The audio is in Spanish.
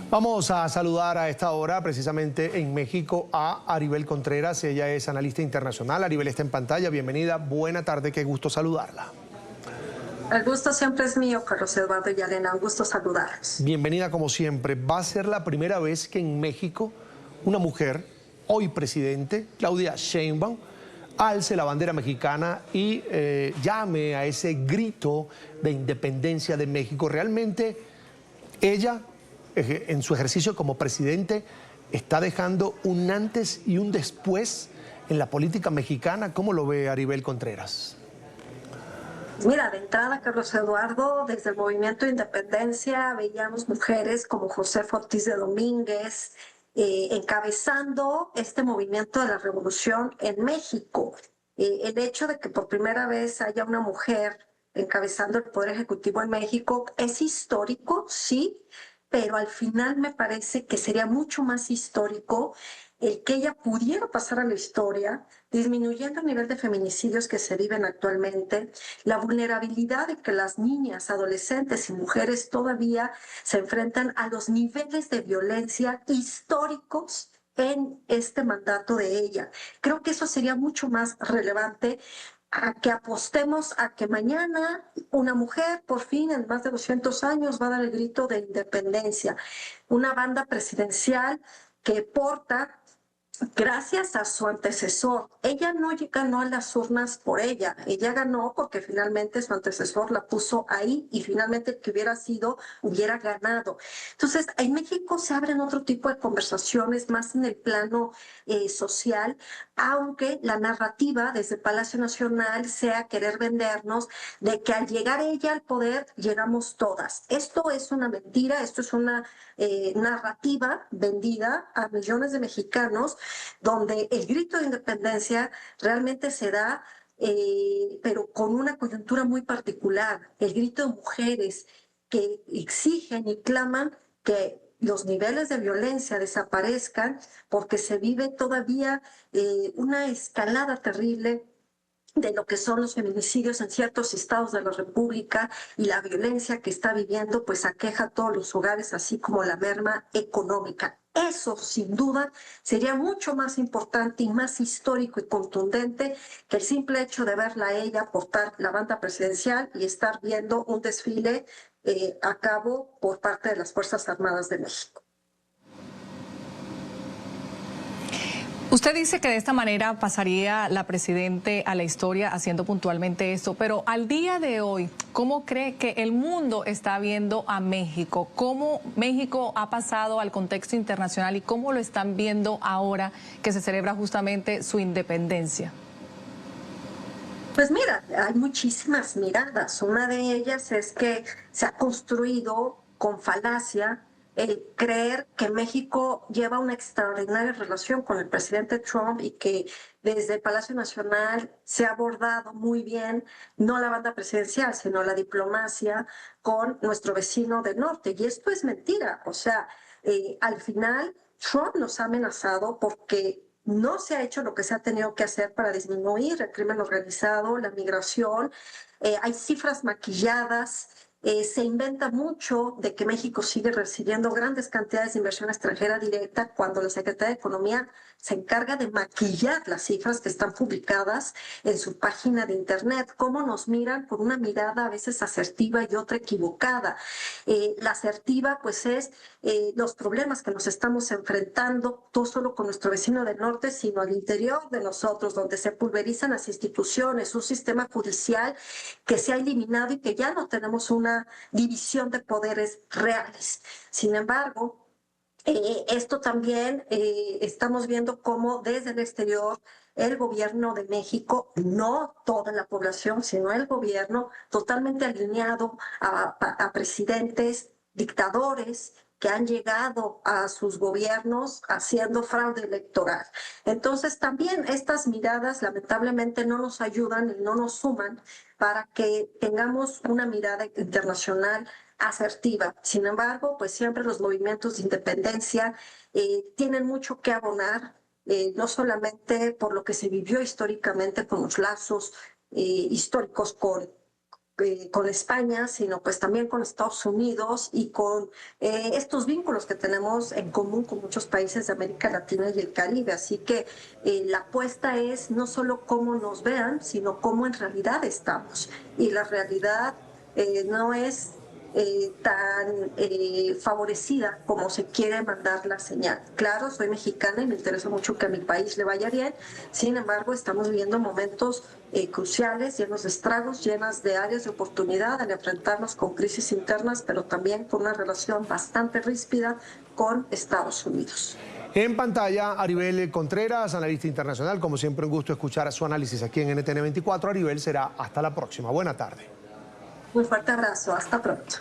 Vamos a saludar a esta hora, precisamente en México, a Aribel Contreras. Ella es analista internacional. Aribel está en pantalla. Bienvenida. Buena tarde. Qué gusto saludarla. El gusto siempre es mío, Carlos Eduardo y Elena. Un gusto saludarlos. Bienvenida como siempre. Va a ser la primera vez que en México una mujer, hoy presidente, Claudia Sheinbaum, alce la bandera mexicana y llame a ese grito de independencia de México. Realmente ella, en su ejercicio como presidente, está dejando un antes y un después en la política mexicana. ¿Cómo lo ve Aribel Contreras? Mira, de entrada, Carlos Eduardo, desde el movimiento de independencia veíamos mujeres como Josefa Ortiz de Domínguez encabezando este movimiento de la revolución en México. El hecho de que por primera vez haya una mujer encabezando el Poder Ejecutivo en México es histórico, sí, pero al final me parece que sería mucho más histórico el que ella pudiera pasar a la historia, disminuyendo el nivel de feminicidios que se viven actualmente, la vulnerabilidad de que las niñas, adolescentes y mujeres todavía se enfrentan a los niveles de violencia históricos en este mandato de ella. Creo que eso sería mucho más relevante a que apostemos a que mañana una mujer, por fin, en más de 200 años, va a dar el grito de independencia. Una banda presidencial que porta, gracias a su antecesor. Ella no ganó a las urnas por ella ganó porque finalmente su antecesor la puso ahí y finalmente el que hubiera sido hubiera ganado. Entonces, en México se abren otro tipo de conversaciones más en el plano social, aunque la narrativa desde Palacio Nacional sea querer vendernos de que al llegar ella al poder llegamos todas. Esto es una mentira, esto es una narrativa vendida a millones de mexicanos, donde el grito de independencia realmente se da, pero con una coyuntura muy particular. El grito de mujeres que exigen y claman que los niveles de violencia desaparezcan porque se vive todavía una escalada terrible de lo que son los feminicidios en ciertos estados de la República y la violencia que está viviendo, pues aqueja a todos los hogares, así como la merma económica. Eso, sin duda, sería mucho más importante y más histórico y contundente que el simple hecho de verla a ella portar la banda presidencial y estar viendo un desfile a cabo por parte de las Fuerzas Armadas de México. Usted dice que de esta manera pasaría la presidente a la historia haciendo puntualmente esto, pero al día de hoy, ¿cómo cree que el mundo está viendo a México? ¿Cómo México ha pasado al contexto internacional y cómo lo están viendo ahora que se celebra justamente su independencia? Pues mira, hay muchísimas miradas. Una de ellas es que se ha construido con falacia el creer que México lleva una extraordinaria relación con el presidente Trump y que desde el Palacio Nacional se ha abordado muy bien, no la banda presidencial, sino la diplomacia con nuestro vecino del norte. Y esto es mentira. O sea, al final Trump nos ha amenazado porque no se ha hecho lo que se ha tenido que hacer para disminuir el crimen organizado, la migración. Hay cifras maquilladas. Se inventa mucho de que México sigue recibiendo grandes cantidades de inversión extranjera directa cuando la Secretaría de Economía se encarga de maquillar las cifras que están publicadas en su página de internet. Cómo nos miran con una mirada a veces asertiva y otra equivocada. La asertiva pues es los problemas que nos estamos enfrentando, no solo con nuestro vecino del norte, sino al interior de nosotros, donde se pulverizan las instituciones, un sistema judicial que se ha eliminado y que ya no tenemos una división de poderes reales. Sin embargo, esto también estamos viendo cómo desde el exterior el gobierno de México, no toda la población, sino el gobierno, totalmente alineado a presidentes, dictadores que han llegado a sus gobiernos haciendo fraude electoral. Entonces también estas miradas lamentablemente no nos ayudan y no nos suman para que tengamos una mirada internacional asertiva. Sin embargo, pues siempre los movimientos de independencia tienen mucho que abonar, no solamente por lo que se vivió históricamente con los lazos históricos con España, sino pues también con Estados Unidos y con estos vínculos que tenemos en común con muchos países de América Latina y el Caribe. Así que la apuesta es no solo cómo nos vean, sino cómo en realidad estamos. Y la realidad no es tan favorecida como se quiere mandar la señal. Claro, soy mexicana y me interesa mucho que a mi país le vaya bien, sin embargo estamos viviendo momentos cruciales, llenos de estragos, llenas de áreas de oportunidad al enfrentarnos con crisis internas, pero también con una relación bastante ríspida con Estados Unidos. En pantalla, Aribel Contreras, analista internacional. Como siempre, un gusto escuchar su análisis aquí en NTN 24. Aribel, será hasta la próxima. Buena tarde. Un fuerte abrazo. Hasta pronto.